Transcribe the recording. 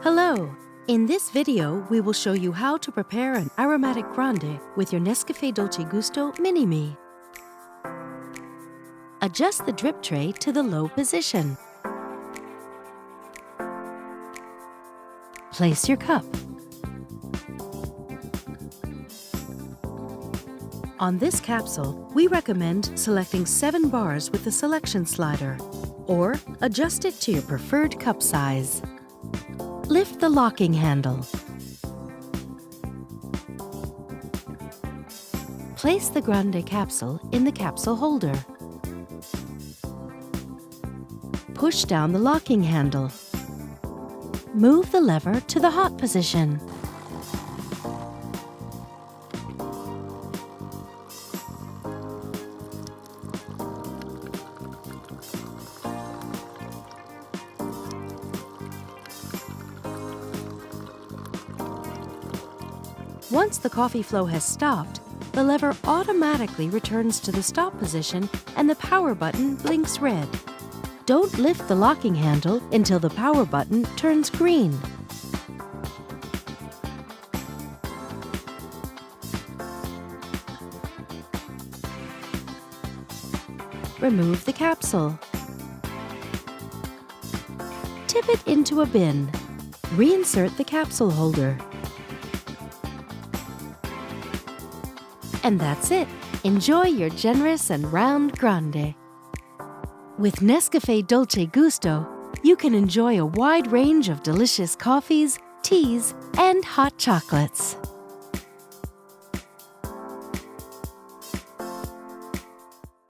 Hello! In this video, we will show you how to prepare an aromatic grande with your NESCAFÉ Dolce Gusto Mini-Me. Adjust the drip tray to the low position. Place your cup. On this capsule, we recommend selecting 7 bars with the selection slider, or adjust it to your preferred cup size. Lift the locking handle. Place the Grande capsule in the capsule holder. Push down the locking handle. Move the lever to the hot position. Once the coffee flow has stopped, the lever automatically returns to the stop position and the power button blinks red. Don't lift the locking handle until the power button turns green. Remove the capsule. Tip it into a bin. Reinsert the capsule holder. And that's it. Enjoy your generous and round grande. With NESCAFÉ Dolce Gusto, you can enjoy a wide range of delicious coffees, teas, and hot chocolates.